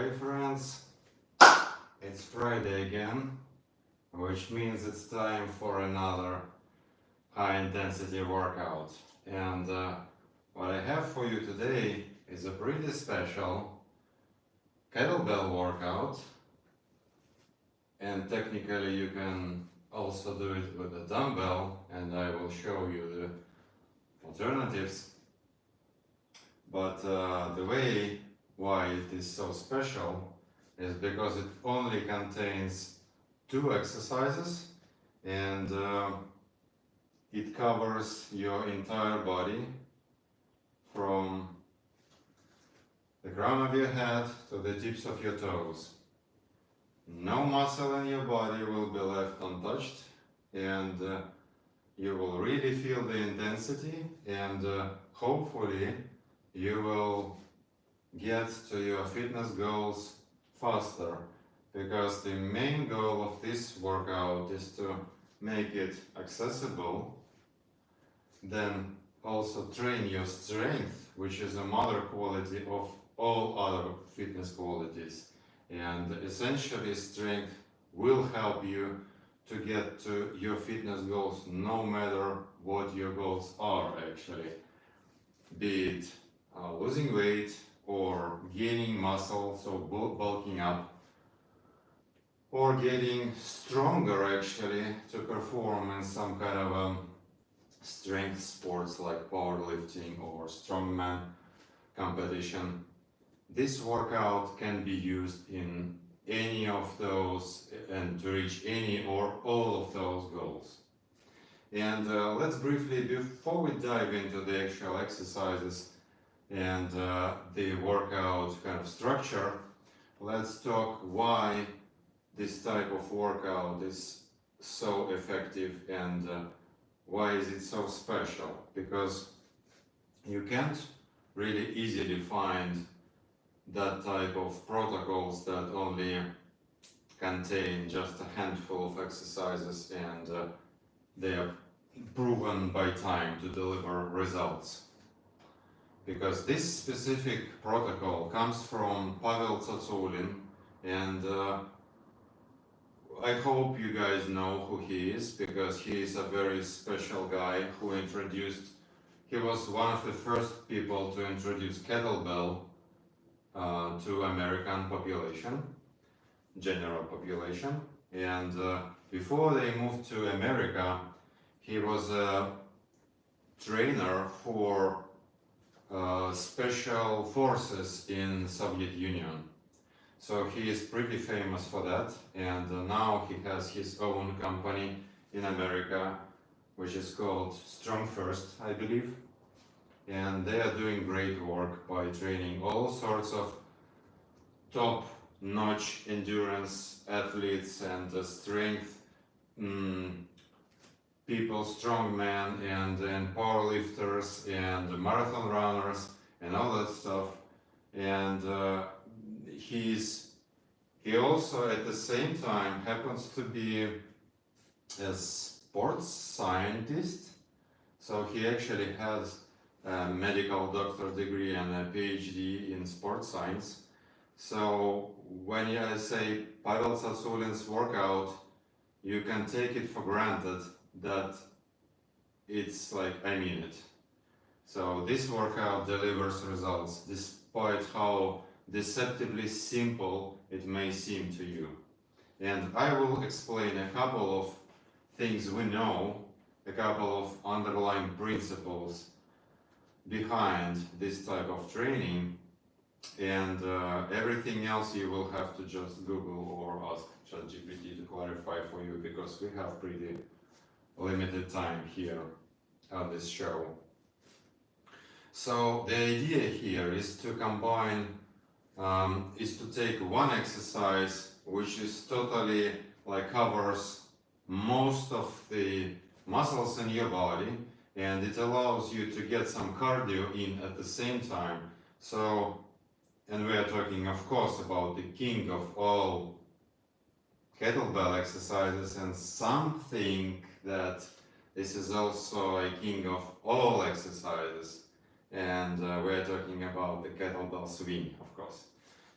Hi friends, it's Friday again, which means it's time for another high intensity workout. And what I have for you today is a pretty special kettlebell workout. And technically you can also do it with a dumbbell, and I will show you the alternatives. But the way why it is so special is because it only contains 2 exercises, and it covers your entire body from the crown of your head to the tips of your toes. No muscle in your body will be left untouched, and you will really feel the intensity, and hopefully you will get to your fitness goals faster, because the main goal of this workout is to make it accessible, then also train your strength, which is a mother quality of all other fitness qualities. And essentially strength will help you to get to your fitness goals, no matter what your goals are actually, be it losing weight or gaining muscle, so bulking up, or getting stronger actually to perform in some kind of strength sports like powerlifting or strongman competition. This workout can be used in any of those and to reach any or all of those goals. And let's briefly, before we dive into the actual exercises and the workout kind of structure, let's talk why this type of workout is so effective and why is it so special. Because you can't really easily find that type of protocols that only contain just a handful of exercises and they are proven by time to deliver results. Because this specific protocol comes from Pavel Tsatsouline, and I hope you guys know who he is, because he is a very special guy who he was one of the first people to introduce kettlebell to American population, general population. And before they moved to America, he was a trainer for special forces in Soviet Union. So he is pretty famous for that, and now he has his own company in America, which is called Strong First, I believe. And they are doing great work by training all sorts of top-notch endurance athletes and strength people, strongmen and powerlifters and marathon runners and all that stuff. And he also at the same time happens to be a sports scientist. So he actually has a medical doctor degree and a PhD in sports science. So when I say Pavel Tsatsouline's workout, you can take it for granted that it's like, I mean it. So this workout delivers results despite how deceptively simple it may seem to you. And I will explain a couple of things we know, a couple of underlying principles behind this type of training, and everything else you will have to just Google or ask ChatGPT to clarify for you, because we have pretty limited time here on this show. So the idea here is to combine, is to take one exercise which is totally like covers most of the muscles in your body, and it allows you to get some cardio in at the same time. So, and we are talking of course about the king of all kettlebell exercises, and some think that this is also a king of all exercises, and we're talking about the kettlebell swing, of course.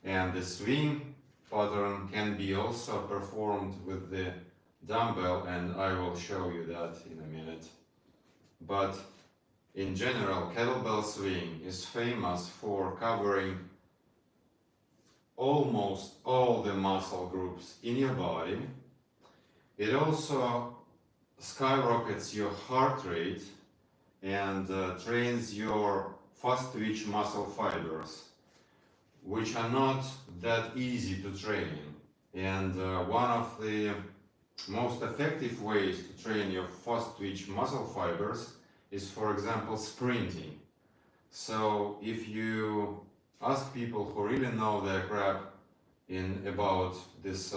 And the swing pattern can be also performed with the dumbbell, and I will show you that in a minute. But in general, kettlebell swing is famous for covering almost all the muscle groups in your body. It also skyrockets your heart rate and trains your fast twitch muscle fibers, which are not that easy to train. And one of the most effective ways to train your fast twitch muscle fibers is, for example, sprinting. So if you ask people who really know their crap about this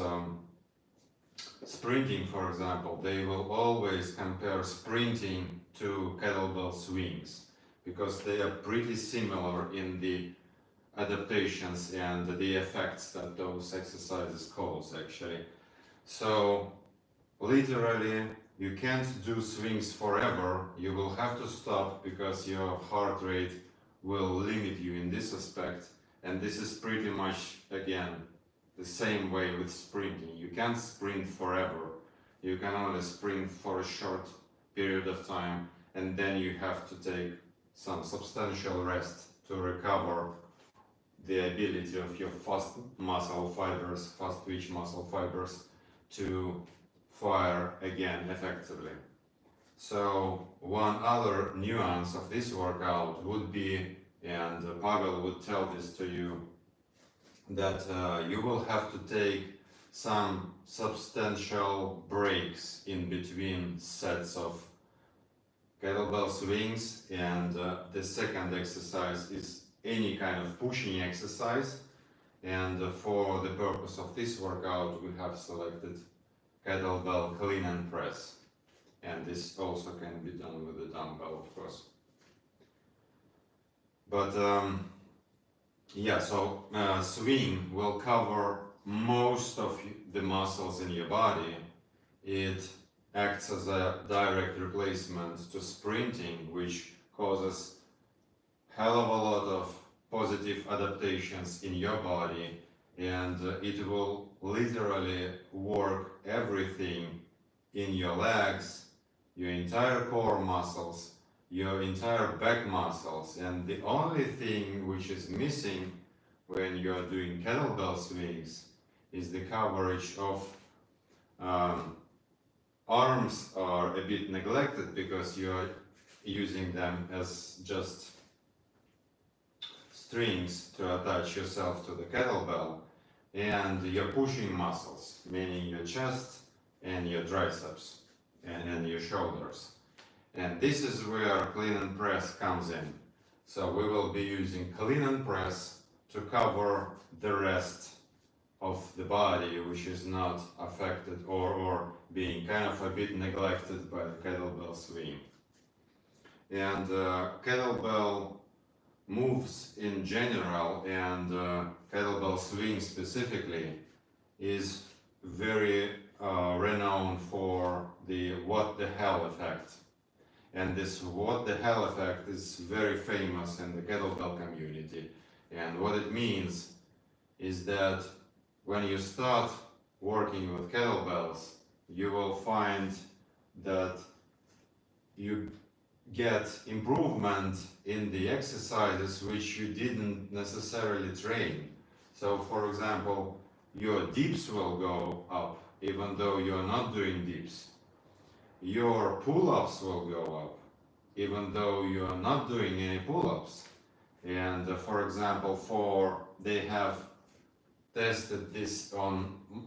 sprinting, for example, they will always compare sprinting to kettlebell swings because they are pretty similar in the adaptations and the effects that those exercises cause actually. So literally you can't do swings forever. You will have to stop because your heart rate will limit you in this aspect, and this is pretty much again the same way with sprinting. You can't sprint forever. You can only sprint for a short period of time, and then you have to take some substantial rest to recover the ability of your fast twitch muscle fibers to fire again effectively. So one other nuance of this workout would be, and Pavel would tell this to you, that you will have to take some substantial breaks in between sets of kettlebell swings, and the second exercise is any kind of pushing exercise, and for the purpose of this workout we have selected kettlebell clean and press, and this also can be done with the dumbbell, of course. But yeah, so swing will cover most of the muscles in your body. It acts as a direct replacement to sprinting, which causes hell of a lot of positive adaptations in your body, and it will literally work everything in your legs, your entire core muscles, your entire back muscles, and the only thing which is missing when you are doing kettlebell swings is the coverage of arms are a bit neglected because you're using them as just strings to attach yourself to the kettlebell, and your pushing muscles, meaning your chest and your triceps and your shoulders. And this is where clean and press comes in. So we will be using clean and press to cover the rest of the body which is not affected or being kind of a bit neglected by the kettlebell swing. And kettlebell moves in general, and kettlebell swing specifically, is very renowned for the what the hell effect. And this what the hell effect is very famous in the kettlebell community. And what it means is that when you start working with kettlebells, you will find that you get improvement in the exercises which you didn't necessarily train. So for example, your dips will go up even though you're not doing dips. Your pull-ups will go up even though you're not doing any pull-ups. And for example, they have tested this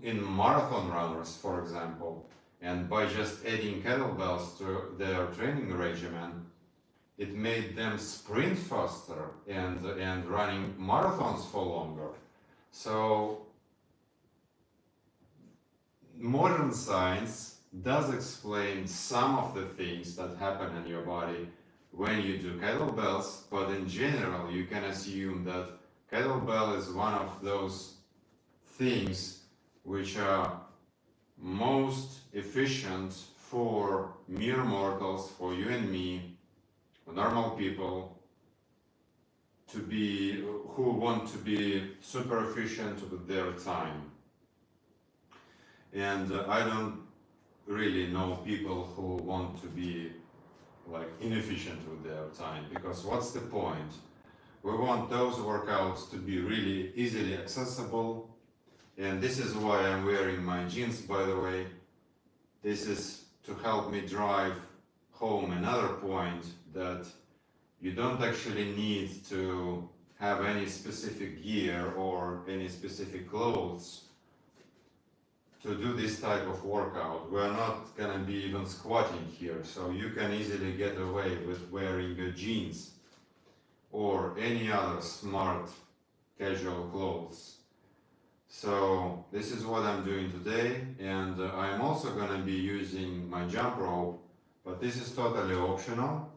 in marathon runners, for example, and by just adding kettlebells to their training regimen, it made them sprint faster and running marathons for longer. So modern science does explain some of the things that happen in your body when you do kettlebells, but in general you can assume that kettlebell is one of those things which are most efficient for mere mortals, for you and me, for normal people, who want to be super efficient with their time. And I don't really know people who want to be like inefficient with their time, because what's the point? We want those workouts to be really easily accessible, and this is why I'm wearing my jeans, by the way. This is to help me drive home another point, that you don't actually need to have any specific gear or any specific clothes to do this type of workout. We're not gonna be even squatting here, so you can easily get away with wearing your jeans or any other smart casual clothes. So this is what I'm doing today, and I'm also gonna be using my jump rope, but this is totally optional.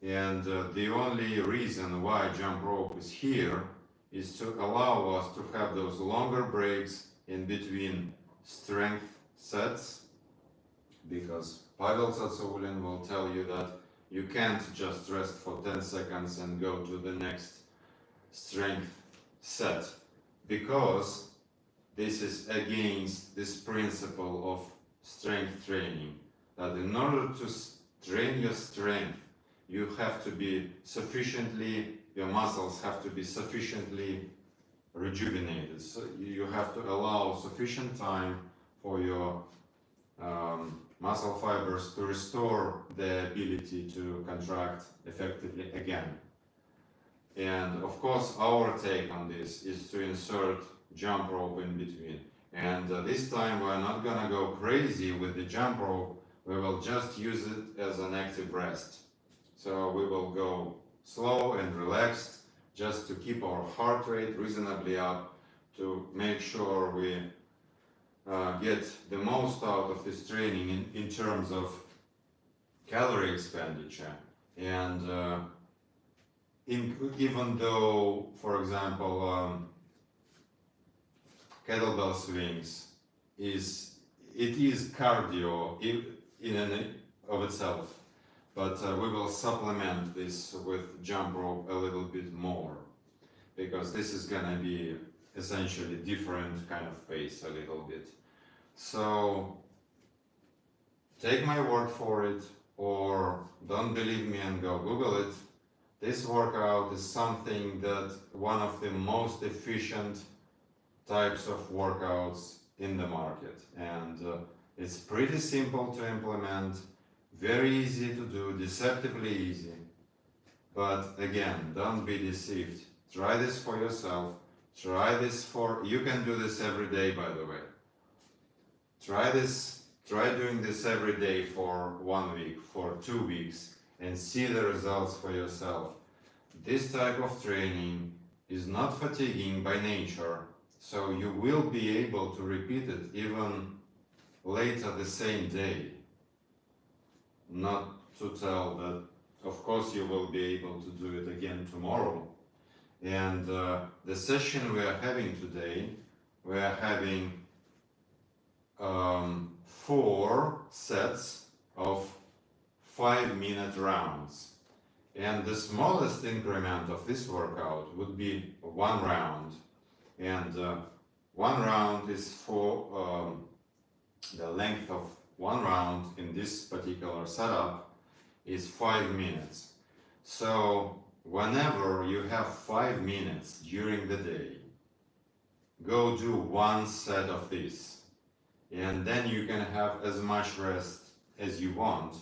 And the only reason why jump rope is here is to allow us to have those longer breaks in between strength sets, because Pavel Tsatsouline will tell you that you can't just rest for 10 seconds and go to the next strength set, because this is against this principle of strength training, that in order to train your strength, you have to be sufficiently, your muscles have to be sufficiently rejuvenated. So you have to allow sufficient time for your muscle fibers to restore the ability to contract effectively again. And of course, our take on this is to insert jump rope in between. And this time we're not gonna go crazy with the jump rope, we will just use it as an active rest. So we will go slow and relaxed, just to keep our heart rate reasonably up, to make sure we get the most out of this training in terms of calorie expenditure. And even though, for example, kettlebell swings is cardio in and of itself, but we will supplement this with jump rope a little bit more, because this is gonna be essentially different kind of pace a little bit. So take my word for it, or don't believe me and go Google it. This workout is something that one of the most efficient types of workouts in the market, and it's pretty simple to implement, very easy to do, deceptively easy. But again, don't be deceived. Try this for yourself. You can do this every day, by the way. Try doing this every day for 1 week, for 2 weeks, and see the results for yourself. This type of training is not fatiguing by nature, so you will be able to repeat it even later the same day. Not to tell that, of course, you will be able to do it again tomorrow. And the session we are having today, we are having 4 sets of 5-minute rounds. And the smallest increment of this workout would be 1 round. And 1 round is for the length of 1 round in this particular setup is 5 minutes. So whenever you have 5 minutes during the day, go do 1 set of this, and then you can have as much rest as you want,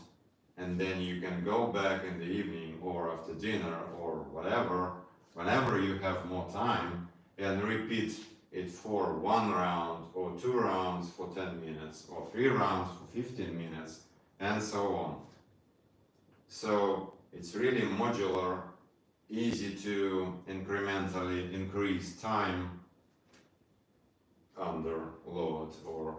and then you can go back in the evening or after dinner or whatever, whenever you have more time, and repeat it for 1 round or 2 rounds for 10 minutes or 3 rounds for 15 minutes, and so on. So it's really modular, easy to incrementally increase time under load or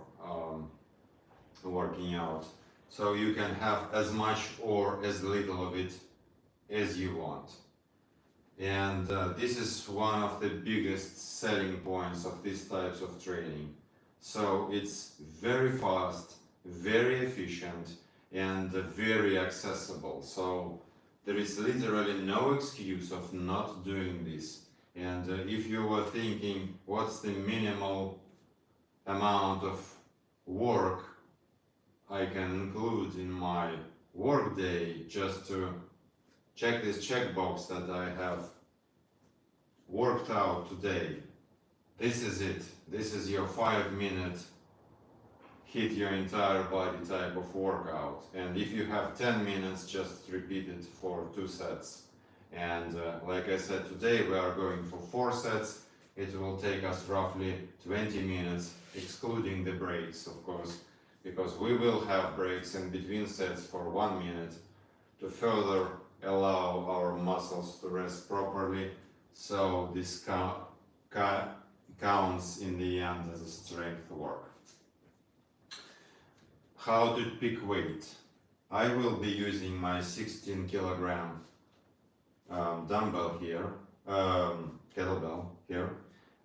working out. So you can have as much or as little of it as you want. And this is one of the biggest selling points of these types of training. So it's very fast, very efficient, and very accessible. So there is literally no excuse of not doing this. And if you were thinking what's the minimal amount of work I can include in my work day just to check this checkbox that I have worked out today, this is it. This is your 5-minute hit your entire body type of workout. And if you have 10 minutes, just repeat it for 2 sets. And like I said, today we are going for 4 sets. It will take us roughly 20 minutes, excluding the breaks, of course, because we will have breaks in between sets for 1 minute to further allow our muscles to rest properly, so this counts in the end as a strength work. How to pick weight? I will be using my 16 kilogram dumbbell here, kettlebell here,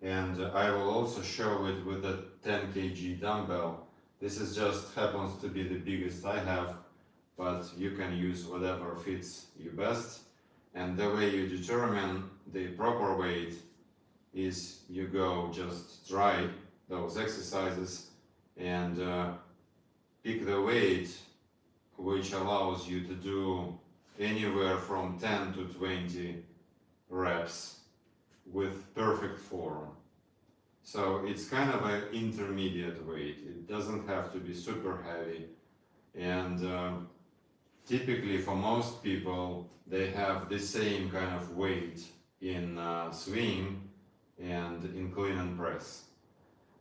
and I will also show it with a 10 kg dumbbell. This is just happens to be the biggest I have, but you can use whatever fits you best. And the way you determine the proper weight is you go just try those exercises and pick the weight which allows you to do anywhere from 10 to 20 reps with perfect form. So it's kind of an intermediate weight. It doesn't have to be super heavy, and typically for most people they have the same kind of weight in swing and in clean and press.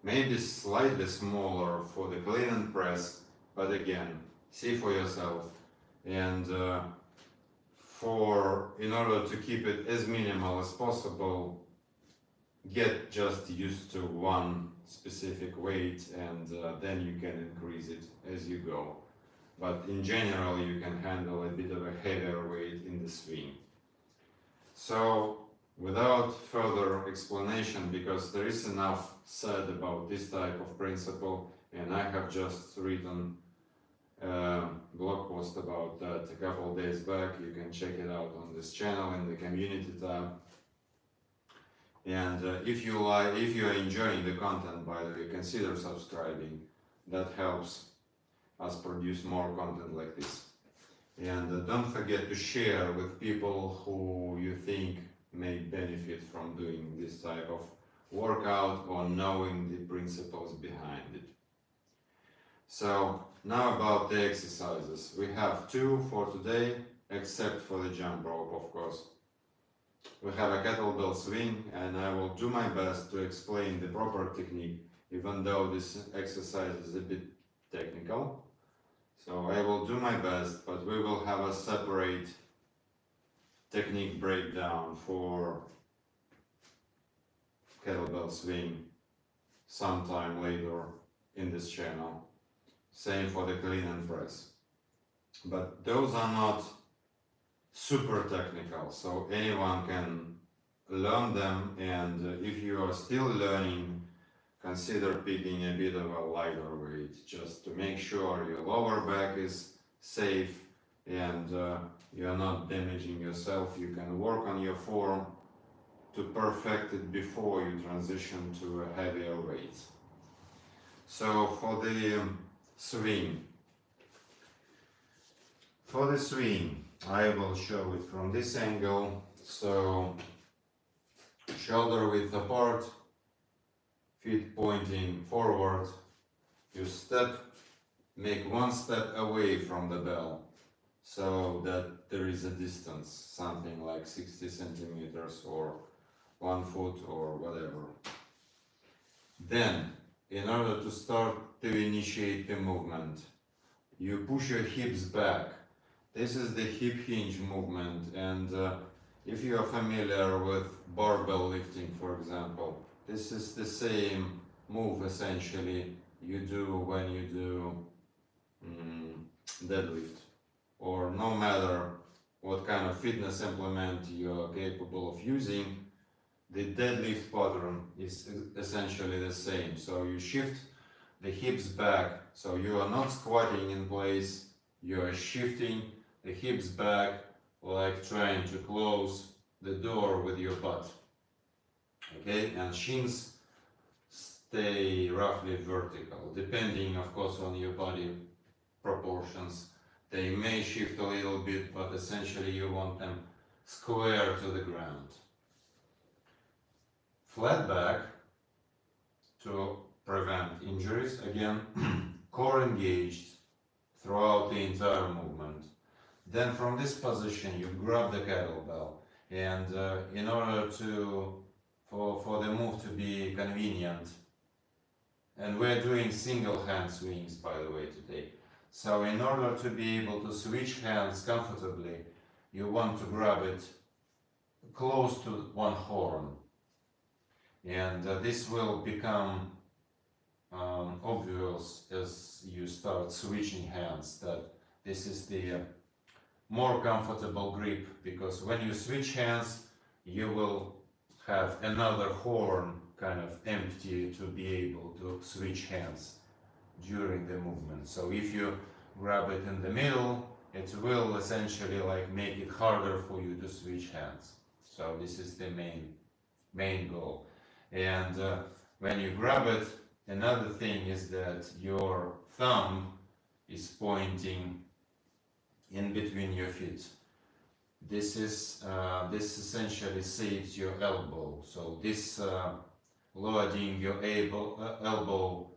Maybe slightly smaller for the clean and press, but again, see for yourself. And in order to keep it as minimal as possible, get just used to one specific weight, and then you can increase it as you go. But in general, you can handle a bit of a heavier weight in the swing. So without further explanation, because there is enough said about this type of principle, and I have just written a blog post about that a couple of days back. You can check it out on this channel in the community tab. And if you are enjoying the content, by the way, consider subscribing. That helps us produce more content like this. And don't forget to share with people who you think may benefit from doing this type of workout or knowing the principles behind it. So now about the exercises. We have 2 for today, except for the jump rope, of course. We have a kettlebell swing, and I will do my best to explain the proper technique, even though this exercise is a bit technical. So I will do my best, but we will have a separate technique breakdown for kettlebell swing sometime later in this channel. Same for the clean and press. But those are not super technical, so anyone can learn them, and if you are still learning, consider picking a bit of a lighter weight, just to make sure your lower back is safe and you're not damaging yourself. You can work on your form to perfect it before you transition to a heavier weight. So for the swing, I will show it from this angle. So shoulder width apart, feet pointing forward. You make 1 step away from the bell, so that there is a distance, something like 60 centimeters or 1 foot or whatever. Then, in order to start to initiate the movement, you push your hips back. This is the hip hinge movement, and if you are familiar with barbell lifting, for example, this is the same move essentially you do when you do deadlift, or no matter what kind of fitness implement you are capable of using, the deadlift pattern is essentially the same. So you shift the hips back, so you are not squatting in place, you are shifting the hips back like trying to close the door with your butt. Okay, and shins stay roughly vertical, depending of course on your body proportions. They may shift a little bit, but essentially you want them square to the ground. Flat back to prevent injuries. Again, core engaged throughout the entire movement. Then from this position you grab the kettlebell, and in order for the move to be convenient, and we're doing single hand swings by the way today, so in order to be able to switch hands comfortably, you want to grab it close to one horn, and this will become obvious as you start switching hands that this is the more comfortable grip, because when you switch hands you will have another horn kind of empty to be able to switch hands during the movement. So if you grab it in the middle, it will essentially like make it harder for you to switch hands. So this is the main goal. And when you grab it, another thing is that your thumb is pointing in between your feet. This essentially saves your elbow. So this loading your elbow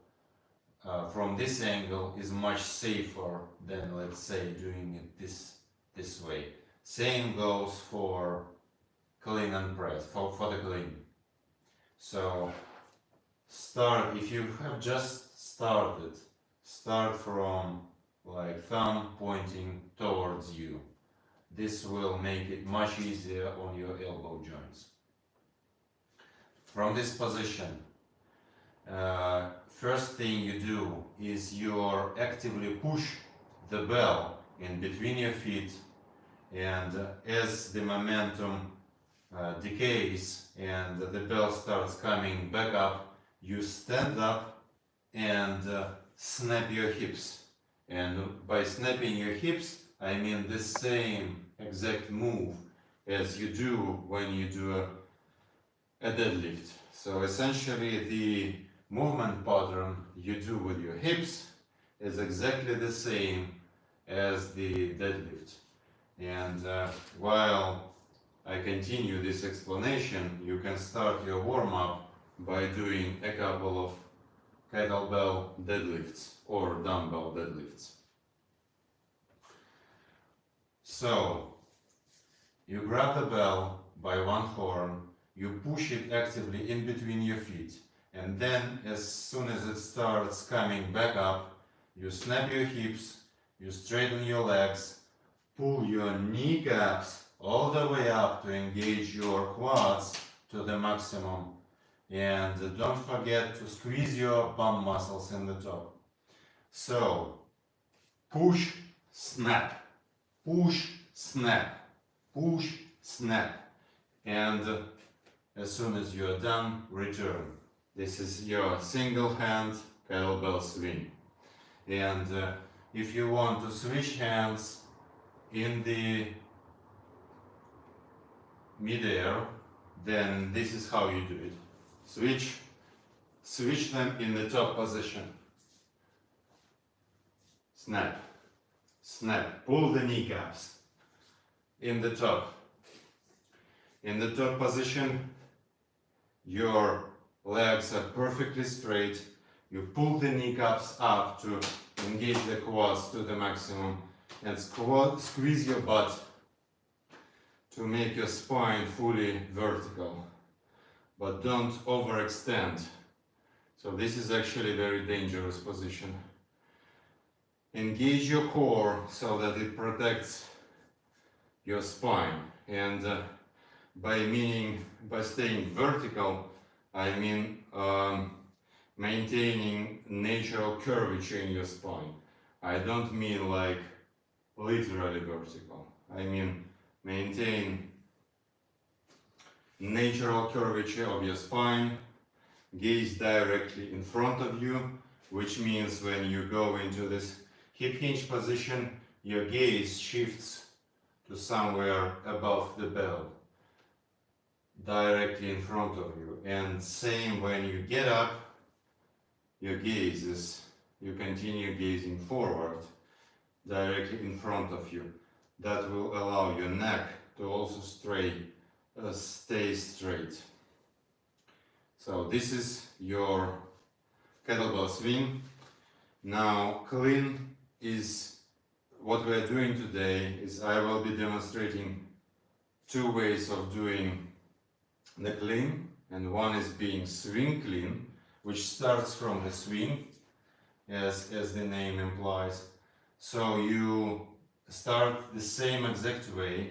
from this angle is much safer than, let's say, doing it this way. Same goes for clean and press, for the clean. So if you have just started, start from like thumb pointing towards you. This will make it much easier on your elbow joints. From this position, first thing you do is you actively push the bell in between your feet, and as the momentum decays and the bell starts coming back up, you stand up and snap your hips. And by snapping your hips, I mean the same exact move as you do when you do a deadlift. So essentially the movement pattern you do with your hips is exactly the same as the deadlift. And while I continue this explanation, you can start your warm-up by doing a couple of kettlebell deadlifts or dumbbell deadlifts. So you grab the bell by one horn, you push it actively in between your feet, and then as soon as it starts coming back up, you snap your hips, you straighten your legs, pull your kneecaps all the way up to engage your quads to the maximum. And don't forget to squeeze your bum muscles in the top. So, push, snap, push, snap, push, snap. And as soon as you're done, return. This is your single hand kettlebell swing. And if you want to switch hands in the midair, then this is how you do it. Switch them in the top position. Snap, snap, pull the kneecaps in the top. In the top position, your legs are perfectly straight. You pull the kneecaps up to engage the quads to the maximum and squeeze your butt to make your spine fully vertical. But don't overextend. So this is actually a very dangerous position. Engage your core so that it protects your spine. And by staying vertical, I mean maintaining natural curvature in your spine. I don't mean like literally vertical. I mean maintain natural curvature of your spine, gaze directly in front of you, which means when you go into this hip hinge position, your gaze shifts to somewhere above the bell, directly in front of you. And same when you get up, your gaze is, you continue gazing forward, directly in front of you. That will allow your neck to also stay straight. So this is your kettlebell swing. Now clean is what we are doing today. Is I will be demonstrating two ways of doing the clean, and one is being swing clean, which starts from the swing, as the name implies. So you start the same exact way,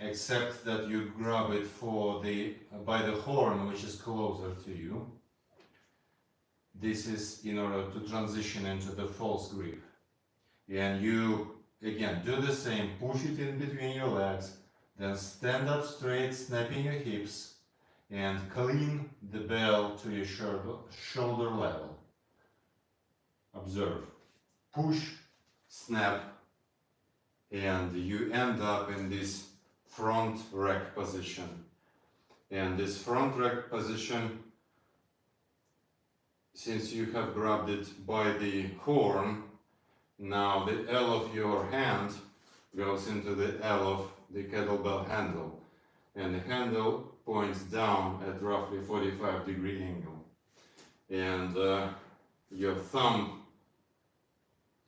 except that you grab it by the horn, which is closer to you. This is in order to transition into the false grip. And you again do the same, push it in between your legs, then stand up straight, snapping your hips, and clean the bell to your shoulder level. Observe, push, snap, and you end up in this front rack position. And this front rack position, since you have grabbed it by the horn, now the L of your hand goes into the L of the kettlebell handle, and the handle points down at roughly 45-degree angle, and your thumb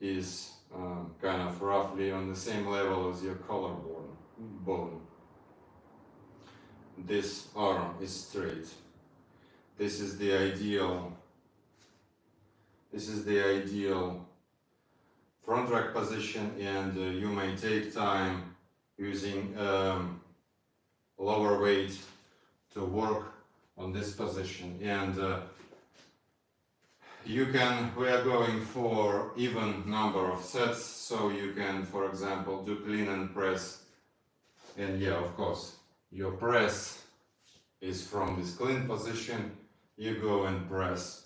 is kind of roughly on the same level as your collarbone. This arm is straight. This is the ideal front rack position, and you may take time using lower weight to work on this position. And we are going for even number of sets, so you can, for example, do clean and press. And yeah, of course, your press is from this clean position. You go and press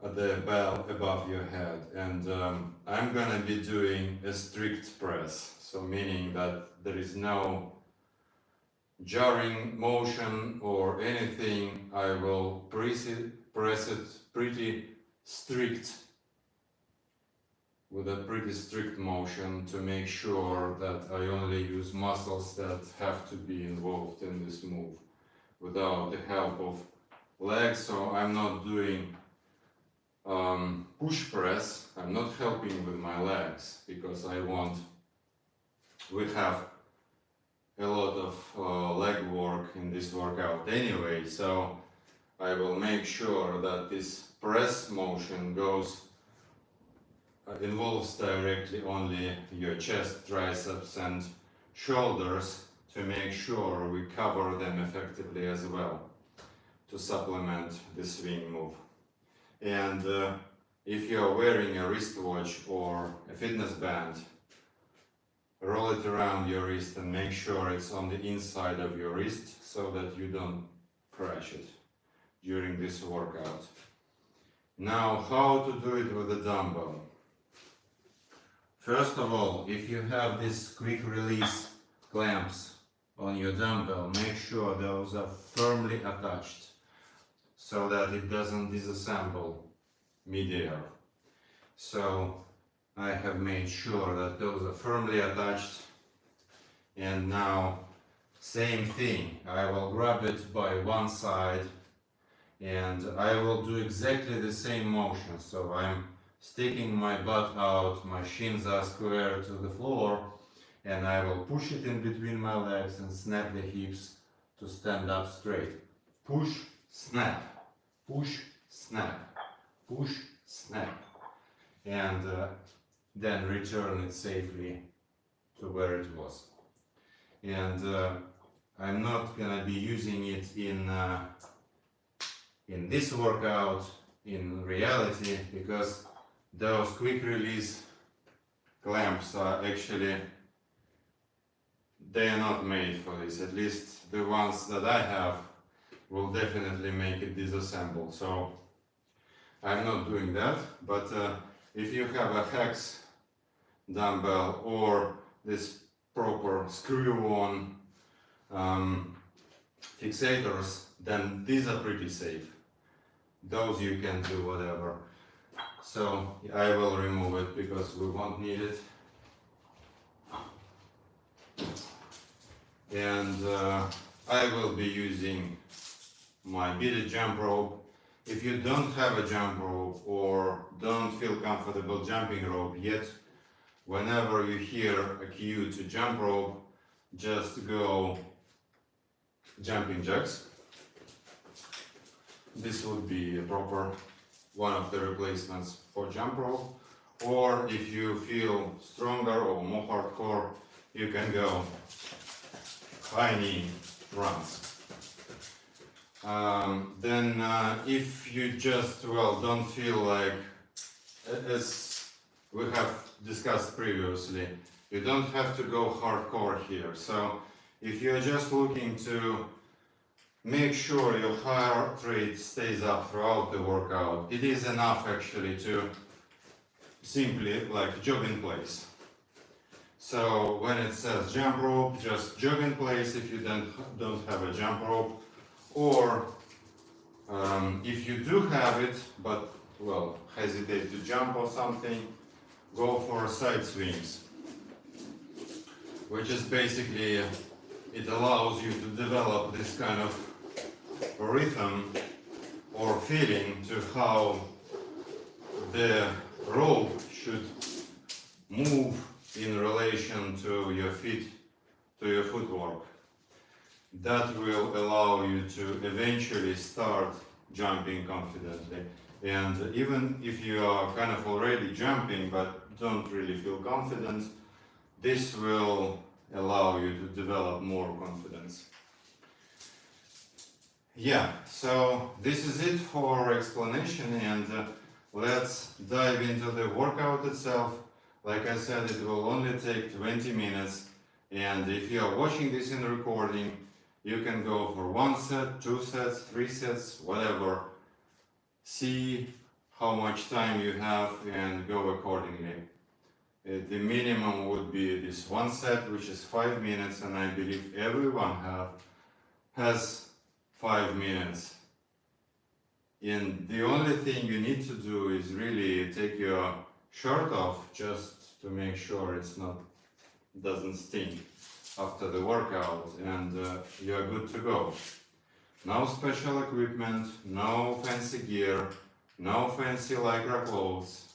the bell above your head, and I'm gonna be doing a strict press, so meaning that there is no jarring motion or anything. I will press it pretty strict, with a pretty strict motion, to make sure that I only use muscles that have to be involved in this move without the help of legs. So I'm not doing push press. I'm not helping with my legs, because we have a lot of leg work in this workout anyway, so I will make sure that this press motion involves directly only your chest, triceps and shoulders, to make sure we cover them effectively as well, to supplement the swing move. And if you are wearing a wristwatch or a fitness band, roll it around your wrist and make sure it's on the inside of your wrist, so that you don't crash it during this workout. Now, how to do it with a dumbbell? First of all, if you have these quick release clamps on your dumbbell, make sure those are firmly attached, so that it doesn't disassemble mid-air. So I have made sure that those are firmly attached. And now, same thing, I will grab it by one side, and I will do exactly the same motion. So I'm sticking my butt out, my shins are square to the floor, and I will push it in between my legs and snap the hips to stand up straight. Push, snap, push, snap, push, snap, and then return it safely to where it was. And I'm not gonna be using it in this workout in reality, because those quick release clamps are actually, they are not made for this. At least the ones that I have will definitely make it disassemble. So I'm not doing that. But if you have a hex dumbbell or this proper screw-on fixators, then these are pretty safe. Those you can do whatever. So I will remove it because we won't need it. And I will be using my beaded jump rope. If you don't have a jump rope or don't feel comfortable jumping rope yet, whenever you hear a cue to jump rope, just go jumping jacks. This would be a proper one of the replacements for jump rope. Or if you feel stronger or more hardcore, you can go high knee runs. Then if you just, well, don't feel like, as we have discussed previously, you don't have to go hardcore here. So if you're just looking to make sure your heart rate stays up throughout the workout, it is enough actually to simply like jog in place. So when it says jump rope, just jog in place if you don't have a jump rope. Or if you do have it, but well, hesitate to jump or something, go for side swings, which is basically, it allows you to develop this kind of rhythm or feeling to how the rope should move in relation to your feet, to your footwork. That will allow you to eventually start jumping confidently. And even if you are kind of already jumping but don't really feel confident, this will allow you to develop more confidence. Yeah, so this is it for explanation, and let's dive into the workout itself. Like I said, it will only take 20 minutes, and if you are watching this in recording, you can go for 1 set, 2 sets, 3 sets, whatever. See how much time you have and go accordingly. The minimum would be this 1 set, which is 5 minutes, and I believe everyone has 5 minutes. And the only thing you need to do is really take your shirt off just to make sure doesn't stink after the workout, and you're good to go. No special equipment, no fancy gear, no fancy lycra clothes,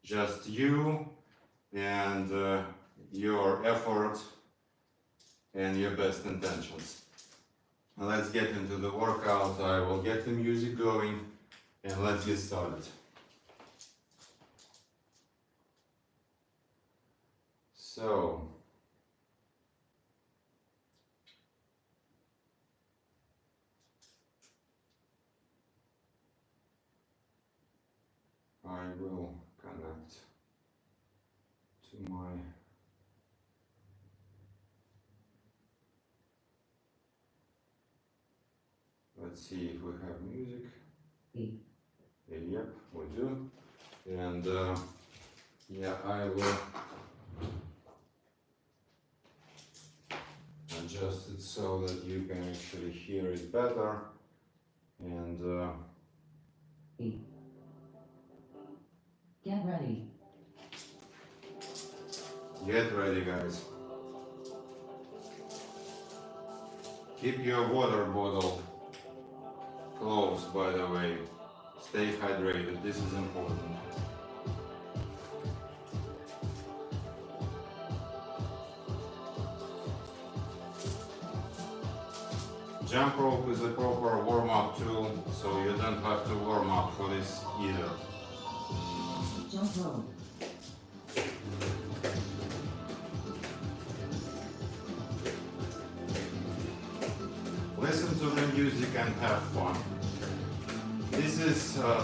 just you and your effort and your best intentions. Now let's get into the workout. I will get the music going and let's get started. So, I will connect to my let's see if we have music. Yep, we do. And yeah, I will adjust it so that you can actually hear it better. And get ready. Get ready, guys. Keep your water bottle close, by the way. Stay hydrated, this is important. Jump rope is a proper warm-up tool, so you don't have to warm up for this either. Jump rope. Listen to the music and have fun.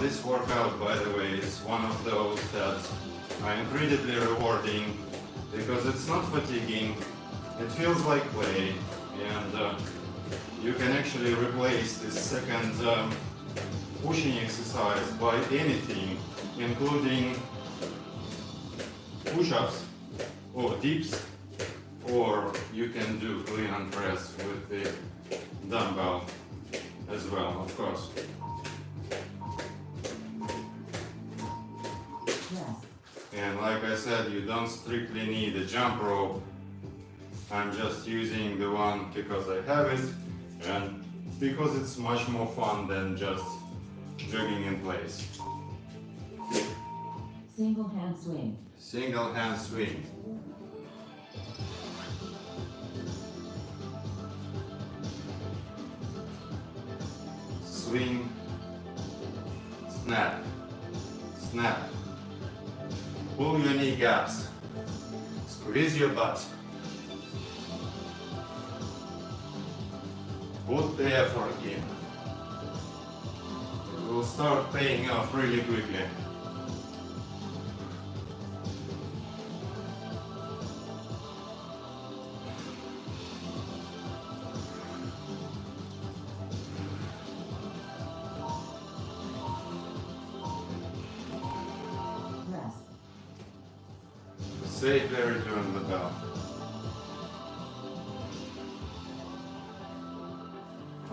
This workout, by the way, is one of those that are incredibly rewarding because it's not fatiguing, it feels like play, and you can actually replace this second pushing exercise by anything, including push-ups or dips or you can do clean and press with the dumbbell as well, of course. Press. And like I said, you don't strictly need a jump rope. I'm just using the one because I have it and because it's much more fun than just jogging in place. Single hand swing. Single hand swing. Swing, snap, snap. Pull your knee gaps. Squeeze your butt. Put the effort in. It will start paying off really quickly. Press. Safely return the bell.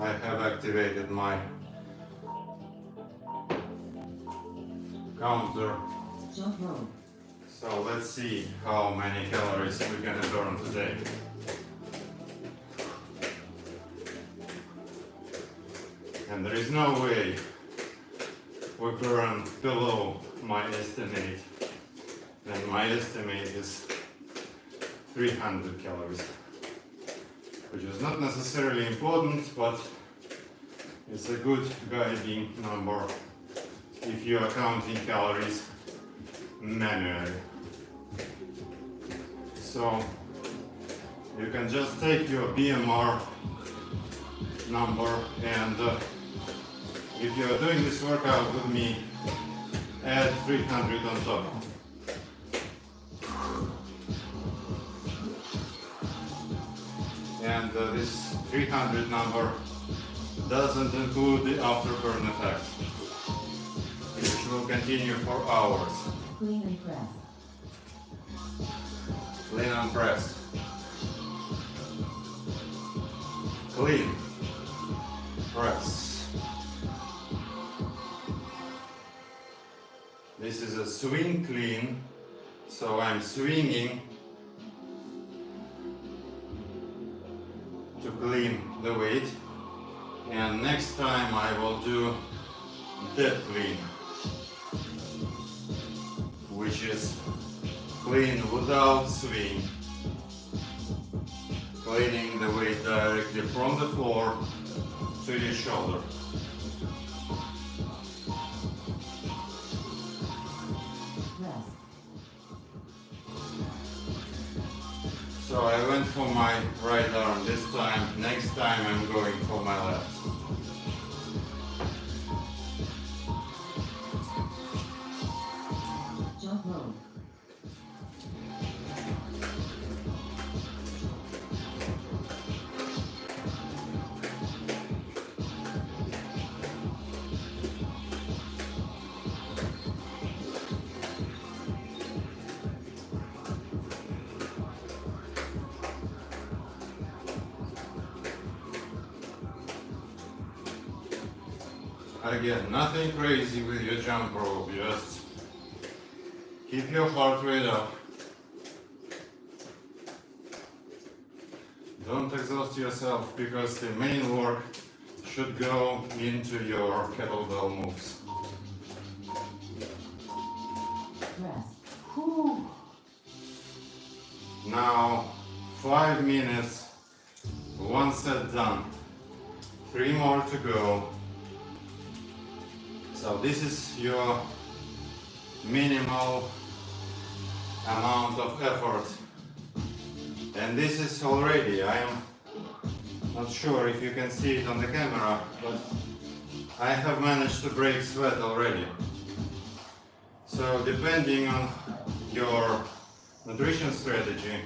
I have activated my counter, Jump rope. so let's see how many calories we're gonna burn today. And there is no way we burn below my estimate, and my estimate is 300 calories. Which is not necessarily important, but it's a good guiding number if you are counting calories manually. So you can just take your BMR number and if you are doing this workout with me, add 300 on top. And this 300 number doesn't include the afterburn effect, which will continue for hours. Clean and press. Clean and press. Clean. Press. This is a swing clean, so I'm swinging to clean the weight, and next time I will do dead clean, which is clean without swing, cleaning the weight directly from the floor to your shoulder. Press. So I went for my right arm this time. Next time I'm going for my left. Jump rope. Again, nothing crazy with your jump rope, just keep your heart rate up. Don't exhaust yourself because the main work should go into your kettlebell moves. Press. Whew. Now 5 minutes, 1 set done, 3 more to go. So this is your minimal amount of effort, and this is already, I am not sure if you can see it on the camera, but I have managed to break sweat already. So depending on your nutrition strategy,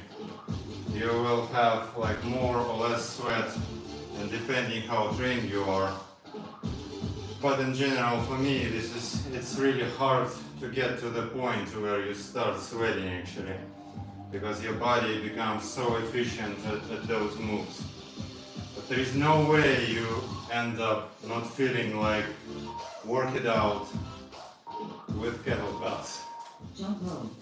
you will have like more or less sweat, and depending how trained you are. But in general, for me, it's really hard to get to the point where you start sweating actually. because your body becomes so efficient at those moves. But there is no way you end up not feeling like work it out with kettlebells. Jump rope.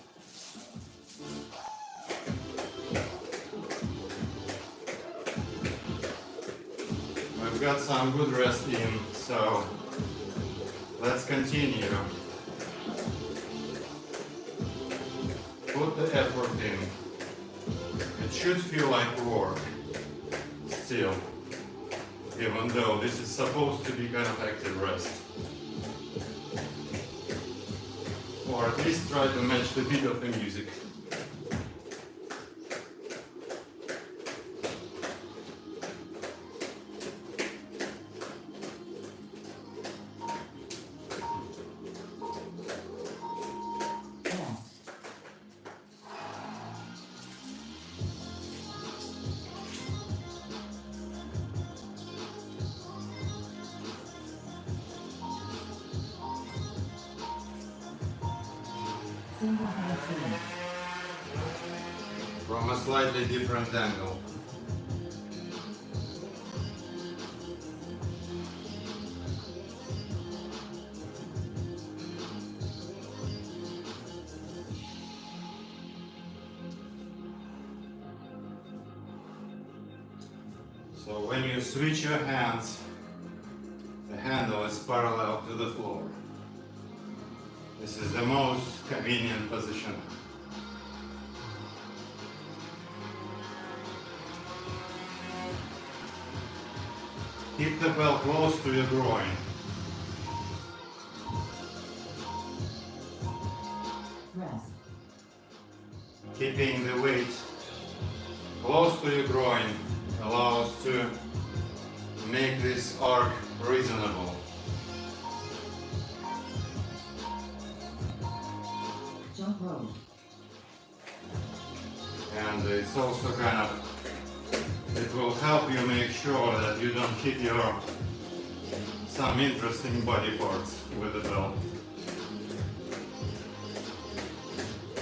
We've got some good rest in, so let's continue. Put the effort in. It should feel like work still, even though this is supposed to be kind of active rest. Or at least try to match the beat of the music. Rest. Single handstand. From a slightly different angle. So when you switch your hands, the handle is parallel to the floor. This is the most convenient position. Keep the bell close to your groin. Rest. Keeping the weight close to your groin allows to make this arc reasonable. Jump rope. And it's also it will help you make sure that you don't hit some interesting body parts with the bell.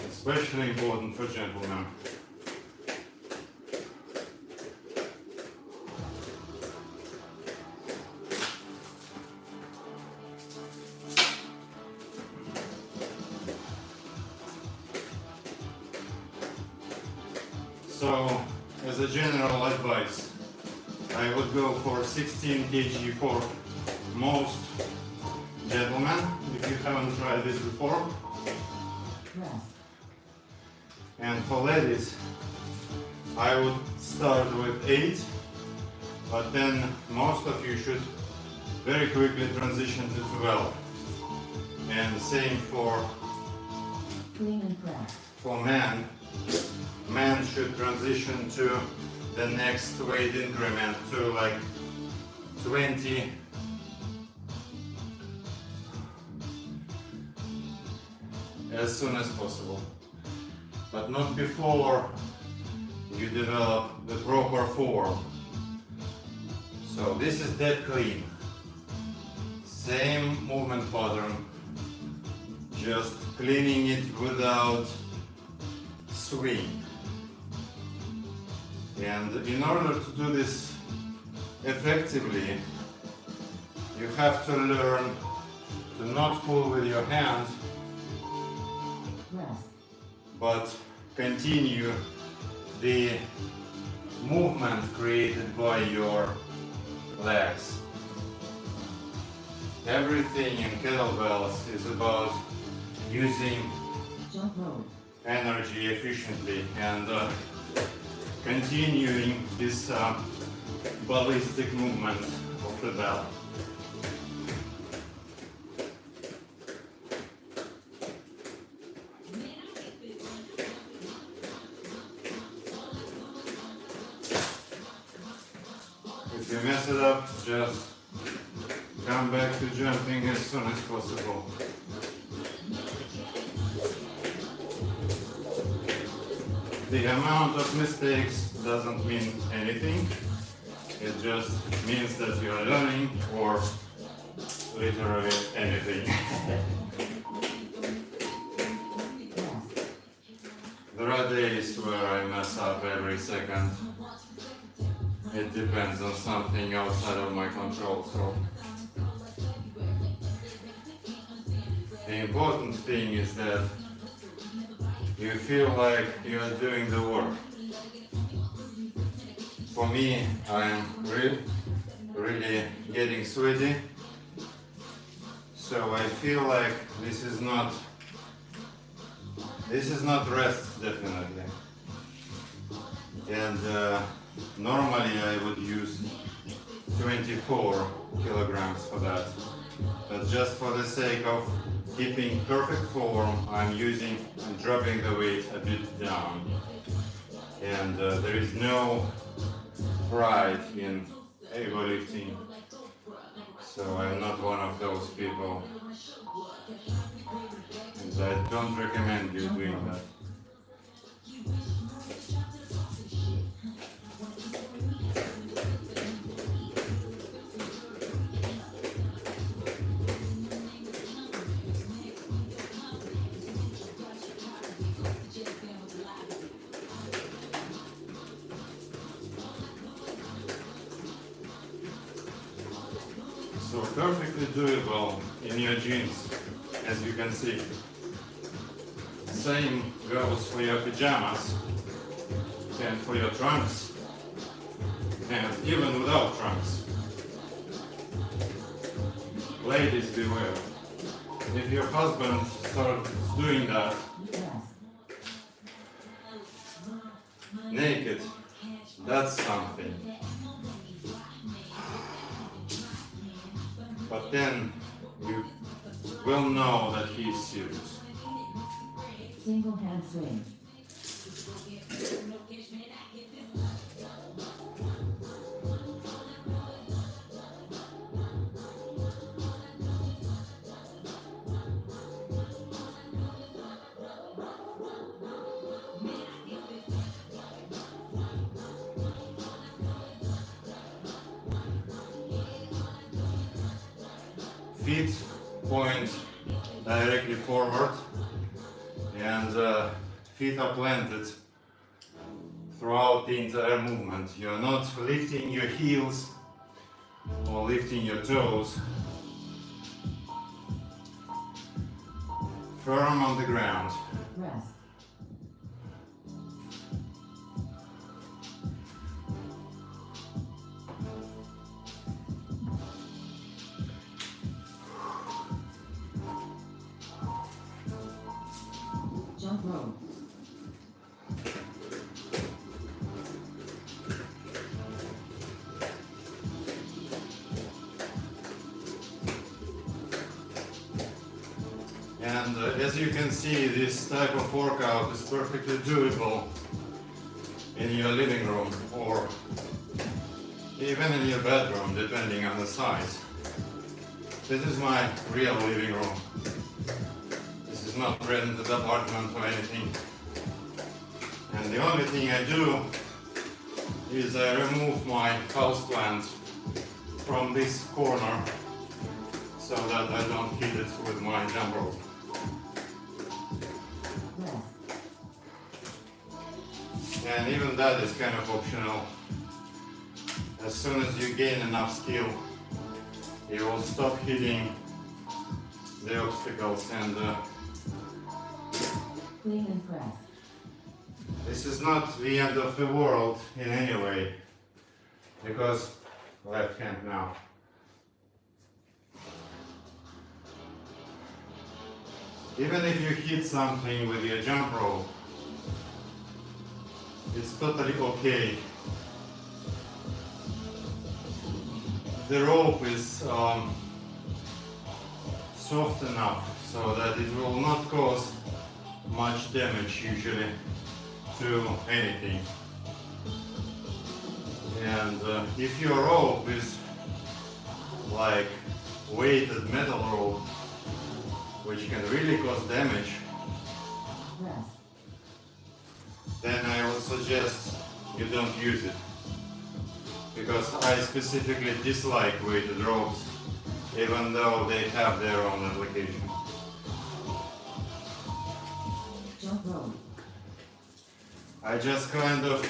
Especially important for gentlemen. So, as a general advice, I would go for 16 kg for most gentlemen, if you haven't tried this before. Rest. And for ladies, I would start with 8, but then most of you should very quickly transition to 12. And same for Clean and press. men. Men should transition to the next weight increment to like 20 as soon as possible, but not before you develop the proper form. So this is dead clean, same movement pattern, just cleaning it without swing. And in order to do this effectively, you have to learn to not pull with your hand, Rest. but continue the movement created by your legs. Everything in kettlebells is about using Jump rope. energy efficiently and continuing this ballistic movement of the bell. If you mess it up, just come back to jumping as soon as possible. The amount of mistakes doesn't mean anything. It just means that you are learning, or literally anything. Rest. There are days where I mess up every second. It depends on something outside of my control. So the important thing is that you feel like you are doing the work. For me, I'm really getting sweaty, so I feel like this is not rest, definitely. And normally I would use 24 kilograms for that, but just for the sake of keeping perfect form, I'm dropping the weight a bit down. And there is no pride in ego lifting, so I'm not one of those people, and I don't recommend you doing that. So perfectly doable in your jeans, as you can see. Same goes for your pajamas and for your trunks, and even without trunks. Ladies, beware. If your husband starts doing that naked, that's something. But then you will know that he's serious. Single hand swing. Feet point directly forward, and feet are planted throughout the entire movement. You're not lifting your heels or lifting your toes. Firm on the ground. Rest. Jump rope. And as you can see, this type of workout is perfectly doable in your living room or even in your bedroom, depending on the size. This is my real living room. This is not rented apartment or anything. And the only thing I do is I remove my houseplant from this corner so that I don't hit it with my jump rope. Rest. And even that is kind of optional. As soon as you gain enough skill, you will stop hitting the obstacles, and Clean and press. this is not the end of the world in any way, because left hand now. Even if you hit something with your jump rope, it's totally okay. The rope is soft enough so that it will not cause much damage usually to anything. And if your rope is like weighted metal rope, which can really cause damage, Rest. then I would suggest you don't use it. Because I specifically dislike weighted ropes, even though they have their own application. Jump rope. I just kind of,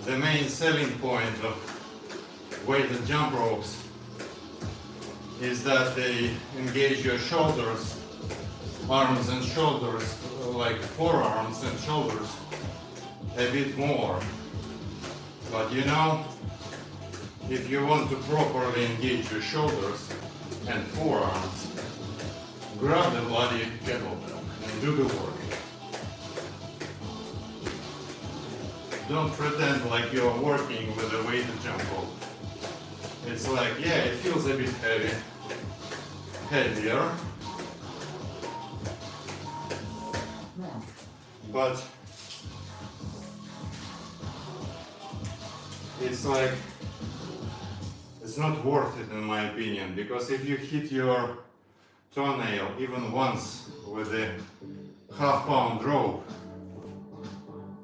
the main selling point of weighted jump ropes is that they engage your shoulders, arms and shoulders, like forearms and shoulders a bit more. But you know, if you want to properly engage your shoulders and forearms, grab the bloody kettlebell and do the work. Don't pretend like you're working with a weighted jump rope. It's like, yeah, it feels a bit heavier, Rest. but it's like, it's not worth it in my opinion, because if you hit your toenail even once with a half-pound rope,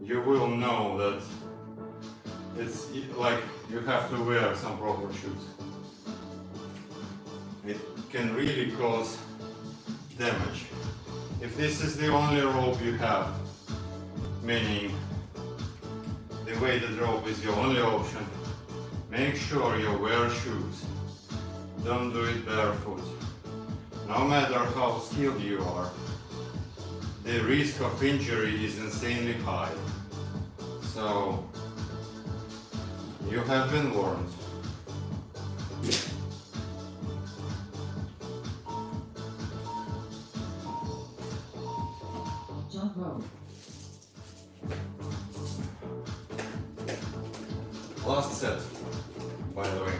you will know that it's like you have to wear some proper shoes. It can really cause damage. If this is the only rope you have, meaning the weighted rope is your only option, make sure you wear shoes. Don't do it barefoot. No matter how skilled you are, the risk of injury is insanely high. So, you have been warned. Jump rope. Last set, by the way.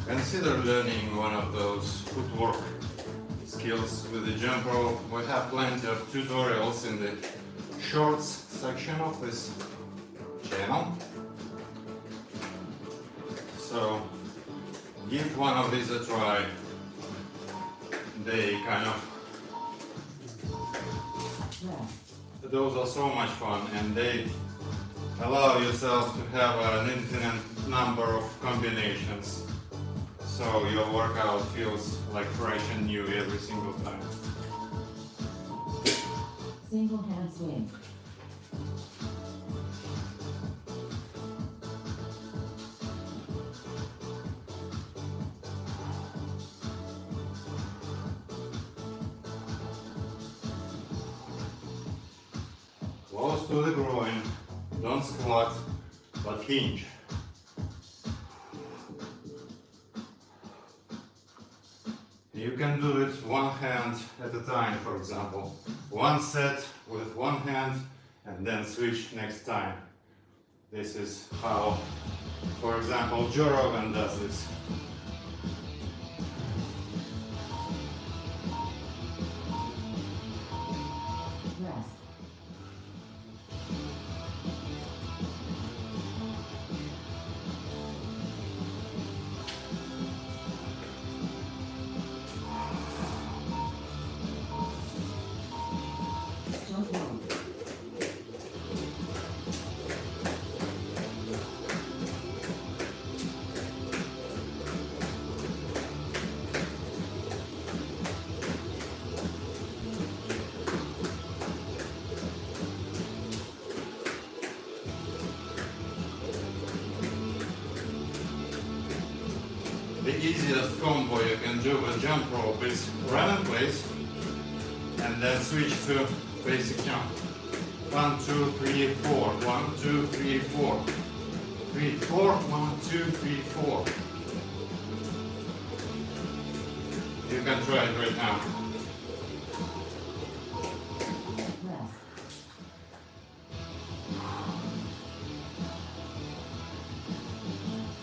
Consider learning one of those footwork skills with the jump rope. We have plenty of tutorials in the shorts section of this channel. So give one of these a try. They kind of, Rest. those are so much fun, and they allow yourself to have an infinite number of combinations. So your workout feels like fresh and new every single time. Single hand swing. Close to the groin, don't squat, but hinge. You can do it one hand at a time, for example. One set with one hand and then switch next time. This is how, for example, Joe Rogan does this. Rest. Jump rope. The easiest combo you can do with jump rope is run in place and then switch to basic jump. 1, 2, 3, 4. 1, 2, 3, 4. 3, 4. 1, 2, 3, 4. You can try it right now. Rest.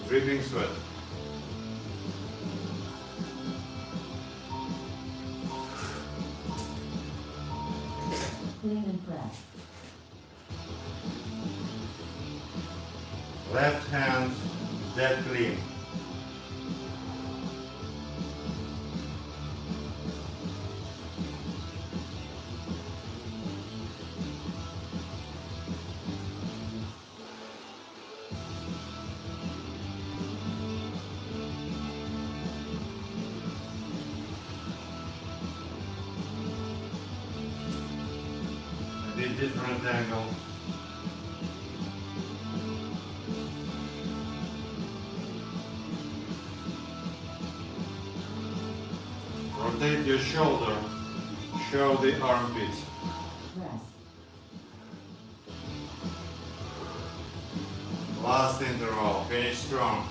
Dripping sweat. Clean and press. Left hand dead clean. different angle. Rotate your shoulder, show the armpit. Rest. Last interval, finish strong.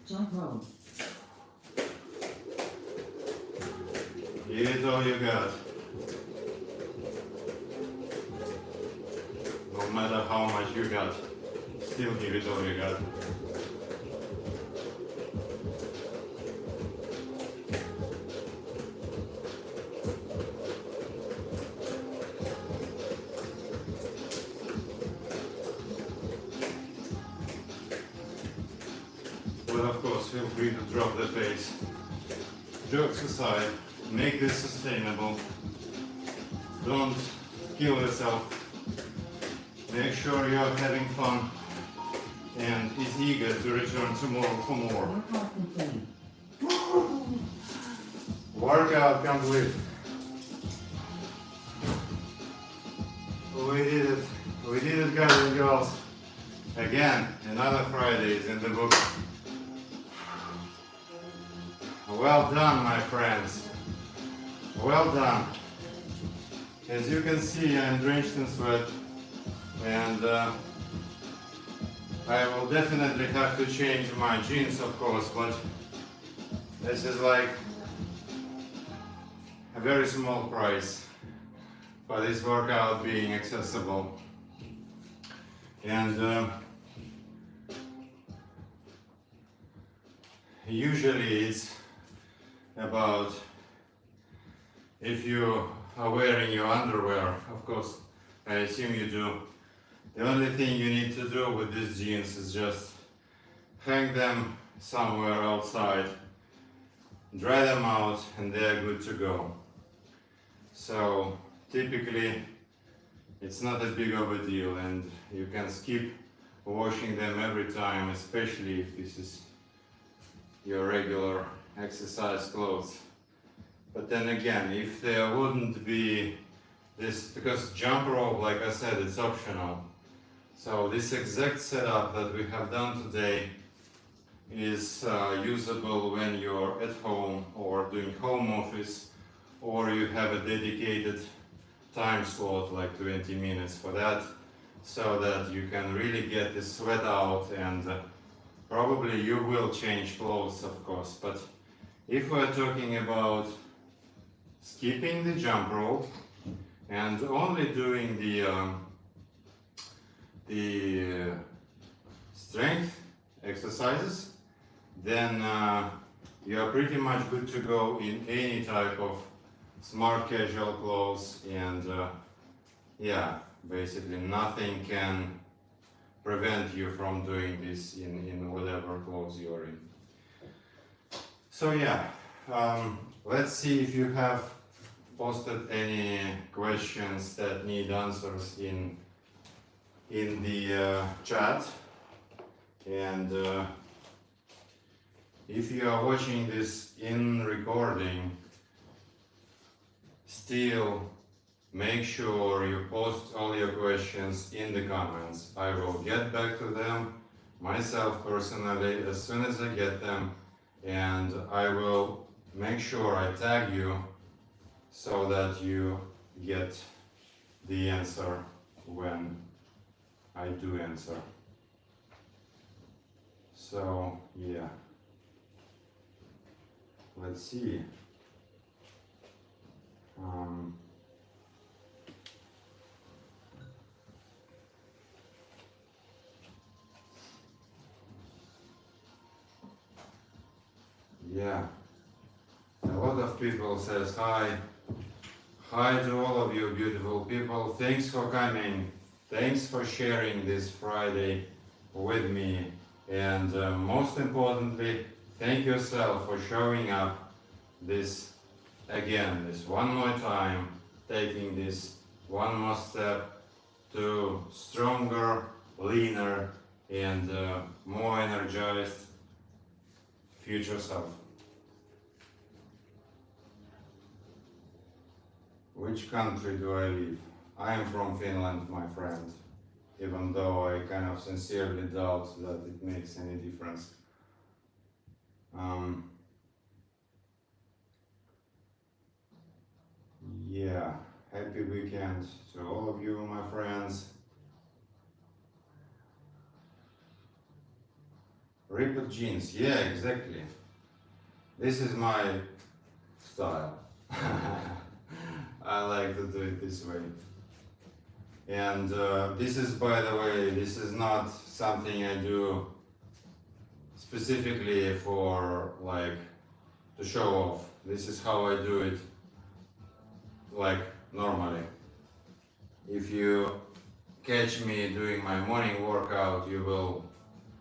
Jump rope. Give it all you got. No matter how much you got, still give it all you got. But of course, feel free to drop the pace. Jokes aside, make this sustainable. Don't kill yourself. Make sure you're having fun and is eager to return tomorrow for more. Workout complete. Workout complete. We did it. We did it, guys and girls. Again, another Friday is in the book. Well done, my friends. Well done. As you can see, I'm drenched in sweat, and I will definitely have to change my jeans, of course, but this is like a very small price for this workout being accessible. And usually it's about, if you are wearing your underwear, of course, I assume you do, the only thing you need to do with these jeans is just hang them somewhere outside, dry them out, and they're good to go. So typically it's not as big of a deal, and you can skip washing them every time, especially if this is your regular exercise clothes. But then again, if there wouldn't be this, because jump rope, like I said, it's optional. So this exact setup that we have done today is usable when you're at home or doing home office, or you have a dedicated time slot like 20 minutes for that, so that you can really get the sweat out, and probably you will change clothes, of course. But if we're talking about skipping the jump rope and only doing the strength exercises, then you are pretty much good to go in any type of smart casual clothes, and yeah, basically nothing can prevent you from doing this in whatever clothes you're in. So yeah, let's see if you have posted any questions that need answers in the chat. And if you are watching this in recording, still make sure you post all your questions in the comments. I will get back to them myself personally as soon as I get them, and I will make sure I tag you so that you get the answer when I do answer. So yeah, let's see. Yeah, a lot of people says hi to all of you beautiful people. Thanks for coming, thanks for sharing this Friday with me, and most importantly, thank yourself for showing up this one more time, taking this one more step to stronger, leaner, and more energized future self. Which country do I live? I am from Finland, my friend, even though I kind of sincerely doubt that it makes any difference. Yeah, happy weekend to all of you, my friends. Ripped jeans, yeah, exactly. This is my style. I like to do it this way. And this is, by the way, this is not something I do specifically for like to show off. This is how I do it like normally. If you catch me doing my morning workout, you will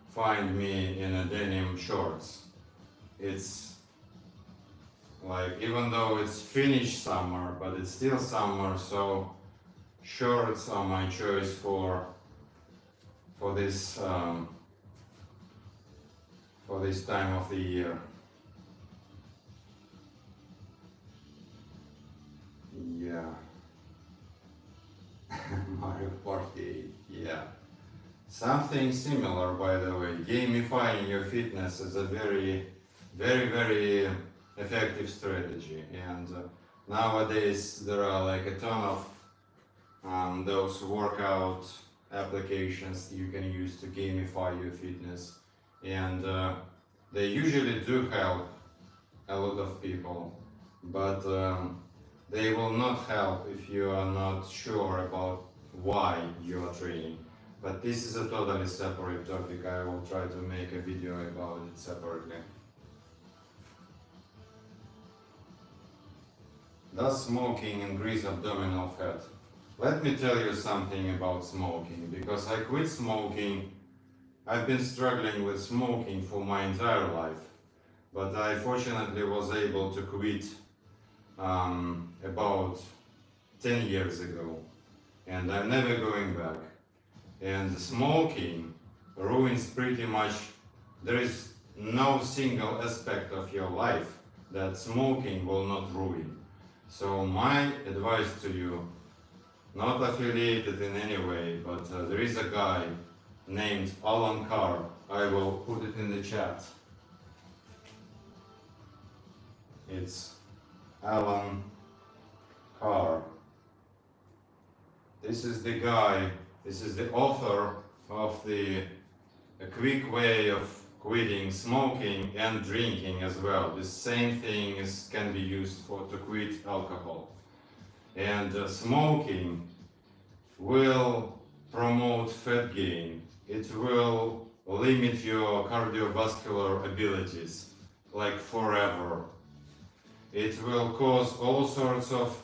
find me in a denim shorts. It's like, even though it's finished summer, but it's still summer, so shorts are my choice for this time of the year. Yeah. Mario Party, yeah. Something similar, by the way. Gamifying your fitness is a very effective strategy, and nowadays there are like a ton of those workout applications you can use to gamify your fitness, and they usually do help a lot of people, but they will not help if you are not sure about why you are training. But this is a totally separate topic. I will try to make a video about it separately. Does smoking increase abdominal fat? Let me tell you something about smoking, because I quit smoking. I've been struggling with smoking for my entire life, but I fortunately was able to quit about 10 years ago, and I'm never going back. And smoking ruins pretty much, there is no single aspect of your life that smoking will not ruin. So my advice to you, not affiliated in any way, but there is a guy named Alan Carr. I will put it in the chat. It's Alan Carr. This is the guy, this is the author of A Quick Way of Quitting Smoking and Drinking as well. The same thing can be used to quit alcohol. And smoking will promote fat gain. It will limit your cardiovascular abilities, like forever. It will cause all sorts of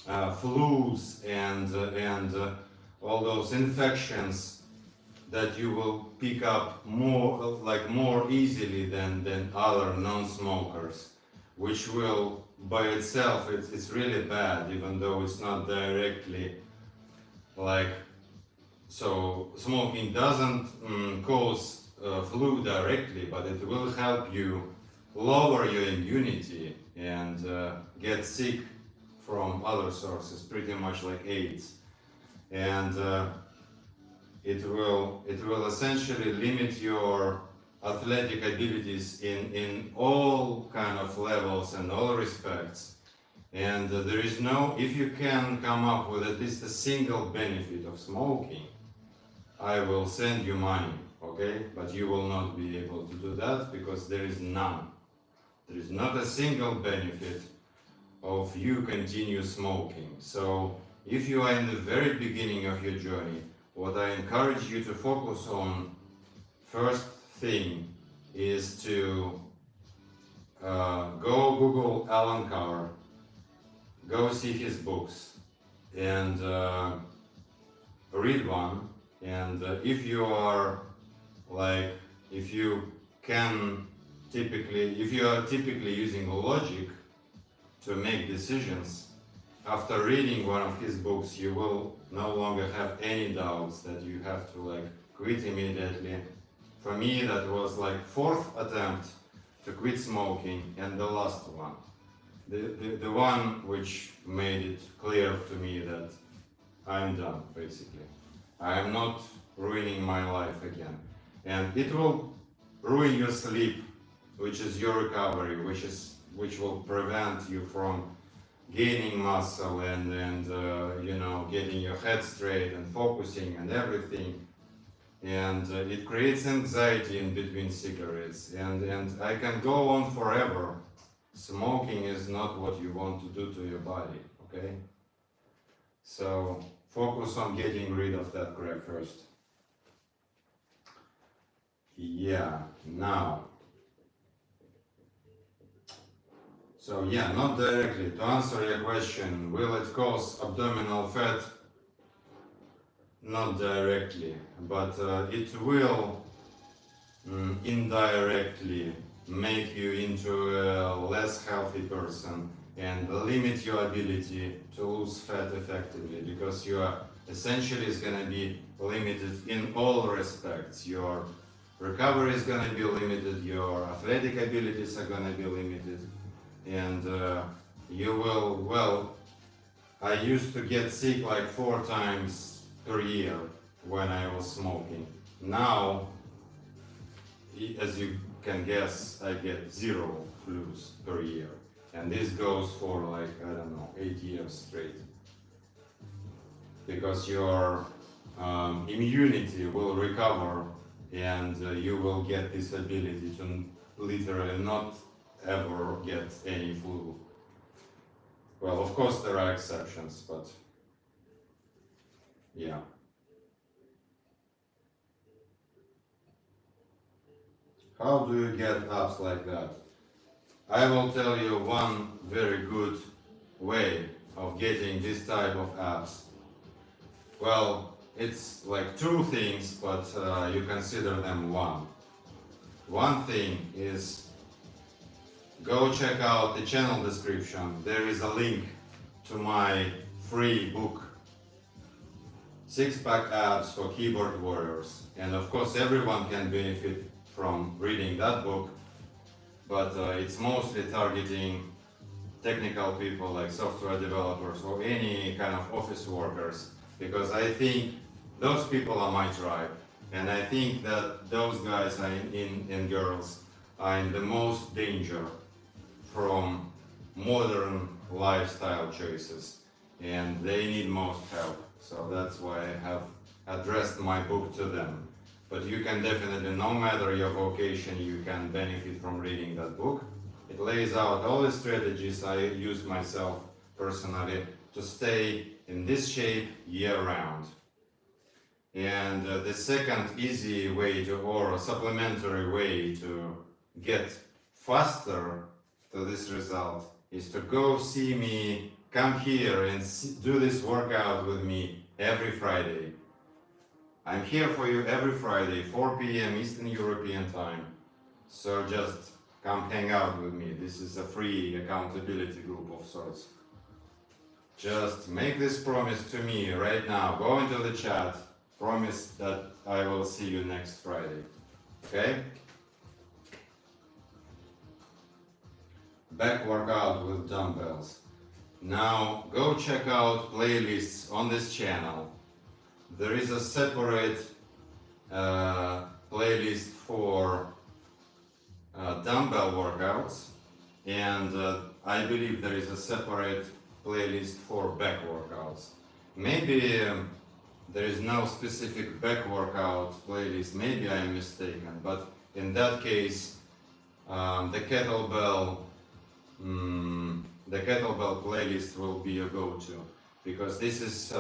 flus and all those infections that you will pick up more easily than other non-smokers, which will by itself, it's really bad, even though it's not directly like, so smoking doesn't cause flu directly, but it will help you lower your immunity and get sick from other sources, pretty much like AIDS. And it will essentially limit your athletic abilities in all kind of levels and all respects. And there is no, if you can come up with at least a single benefit of smoking, I will send you money, okay? But you will not be able to do that because there is none. There is not a single benefit of you continue smoking. So if you are in the very beginning of your journey, what I encourage you to focus on, first thing, is to go Google Alan Carr, go see his books, and read one. And if you are like, if you are typically using logic to make decisions, after reading one of his books, you will no longer have any doubts that you have to like quit immediately. For me, that was like 4th attempt to quit smoking, and the last one. The one which made it clear to me that I'm done, basically. I am not ruining my life again. And it will ruin your sleep, which is your recovery, which will prevent you from gaining muscle and you know, getting your head straight and focusing and everything. And it creates anxiety in between cigarettes, and I can go on forever. Smoking is not what you want to do to your body, okay? So focus on getting rid of that crap first. Yeah, now. So yeah, not directly. To answer your question, will it cause abdominal fat? Not directly, but it will indirectly make you into a less healthy person and limit your ability to lose fat effectively, because you are essentially is going to be limited in all respects. Your recovery is going to be limited, your athletic abilities are going to be limited, and you will, well, I used to get sick like 4 times per year when I was smoking. Now, as you can guess, I get 0 flus per year. And this goes for like, I don't know, 8 years straight. Because your immunity will recover, and you will get this ability to literally not ever get any flu. Well, of course there are exceptions, but yeah. How do you get abs like that? I will tell you one very good way of getting this type of abs. Well, it's like 2 things, but you consider them one. One thing is, go check out the channel description. There is a link to my free book, 6-pack abs for keyboard warriors. And of course everyone can benefit from reading that book, but it's mostly targeting technical people like software developers or any kind of office workers, because I think those people are my tribe, and I think that those guys are and girls are in the most danger from modern lifestyle choices, and they need most help. So that's why I have addressed my book to them. But you can definitely, no matter your vocation, you can benefit from reading that book. It lays out all the strategies I use myself personally to stay in this shape year round. And the second easy way to, or supplementary way to get faster to this result is to go see me, come here and do this workout with me every Friday. I'm here for you every Friday, 4 p.m. Eastern European time. So just come hang out with me. This is a free accountability group of sorts. Just make this promise to me right now. Go into the chat. Promise that I will see you next Friday. Okay? Back workout with dumbbells. Now go check out playlists on this channel. There is a separate playlist for dumbbell workouts, and I believe there is a separate playlist for back workouts. Maybe there is no specific back workout playlist, maybe I am mistaken, but in that case the kettlebell playlist will be a go-to, because this is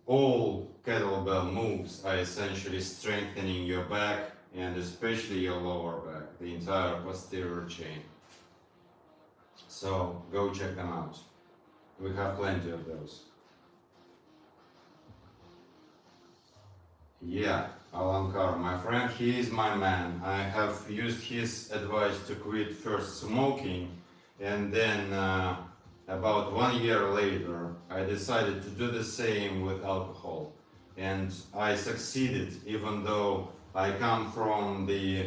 all kettlebell moves are essentially strengthening your back and especially your lower back, the entire posterior chain. So go check them out. We have plenty of those. Yeah, Alan Carr, my friend, he is my man. I have used his advice to quit first smoking, and then about 1 year later I decided to do the same with alcohol, and I succeeded, even though I come from the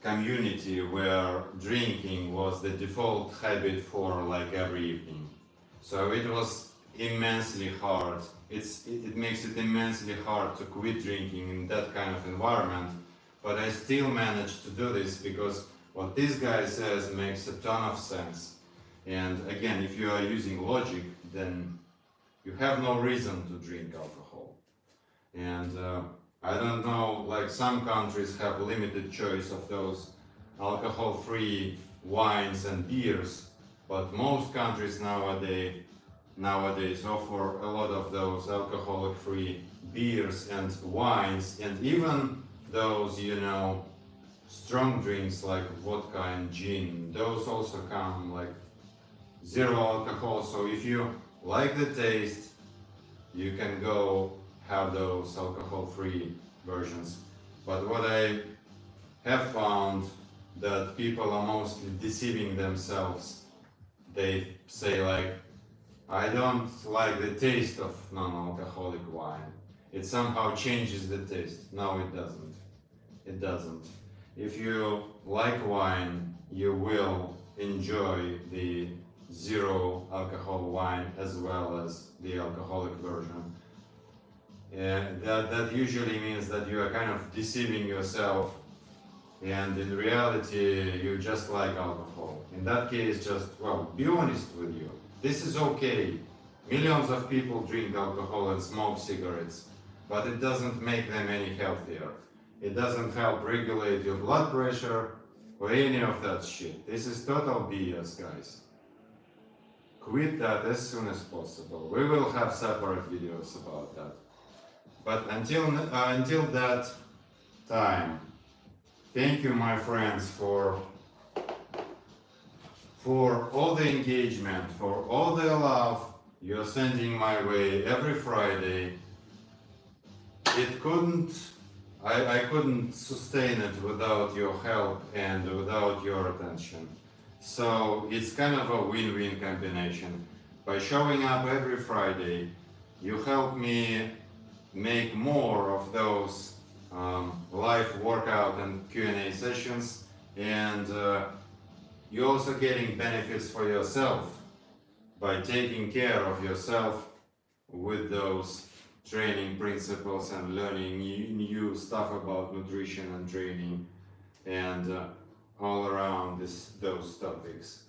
community where drinking was the default habit for like every evening. So it was immensely hard. It makes it immensely hard to quit drinking in that kind of environment. But I still managed to do this because what this guy says makes a ton of sense. And again, if you are using logic, then you have no reason to drink alcohol. And I don't know, like some countries have limited choice of those alcohol-free wines and beers, but most countries nowadays offer a lot of those alcoholic-free beers and wines, and even those, you know, strong drinks like vodka and gin. Those also come like zero alcohol. So if you like the taste, you can go have those alcohol-free versions. But what I have found that people are mostly deceiving themselves. They say like, I don't like the taste of non-alcoholic wine. It somehow changes the taste. No, it doesn't. It doesn't. If you like wine, you will enjoy the zero alcohol wine as well as the alcoholic version. And that usually means that you are kind of deceiving yourself, and in reality you just like alcohol. In that case, just, well, be honest with you. This is okay. Millions of people drink alcohol and smoke cigarettes, but it doesn't make them any healthier. It doesn't help regulate your blood pressure or any of that shit. This is total BS, guys. Quit that as soon as possible. We will have separate videos about that. But until that time, thank you, my friends, for all the engagement, for all the love you're sending my way every Friday. I couldn't sustain it without your help and without your attention. So it's kind of a win-win combination. By showing up every Friday, you help me make more of those live workout and Q&A sessions, and you're also getting benefits for yourself by taking care of yourself with those training principles and learning new stuff about nutrition and training and all around those topics.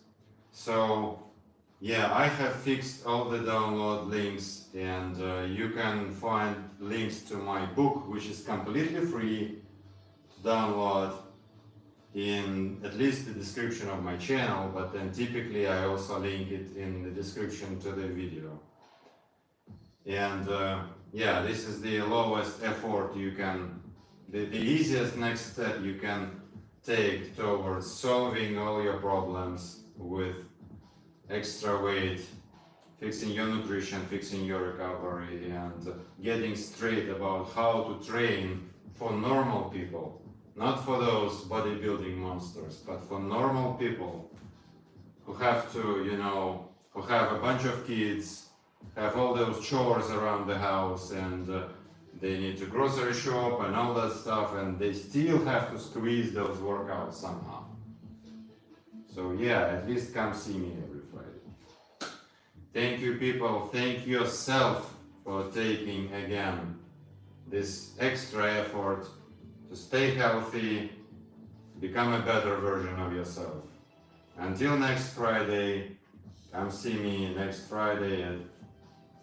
So yeah, I have fixed all the download links, and you can find links to my book, which is completely free to download, in at least the description of my channel, but then typically I also link it in the description to the video. And yeah, this is the lowest effort you can, the easiest next step you can take towards solving all your problems with extra weight, fixing your nutrition, fixing your recovery, and getting straight about how to train for normal people. Not for those bodybuilding monsters, but for normal people who have to, you know, who have a bunch of kids, have all those chores around the house, and they need to grocery shop and all that stuff, and they still have to squeeze those workouts somehow. So yeah, at least come see me every Friday. Thank you, people. Thank yourself for taking again this extra effort to stay healthy, become a better version of yourself. Until next Friday, come see me next Friday at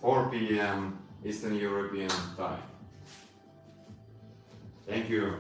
4 p.m. Eastern European time. Thank you.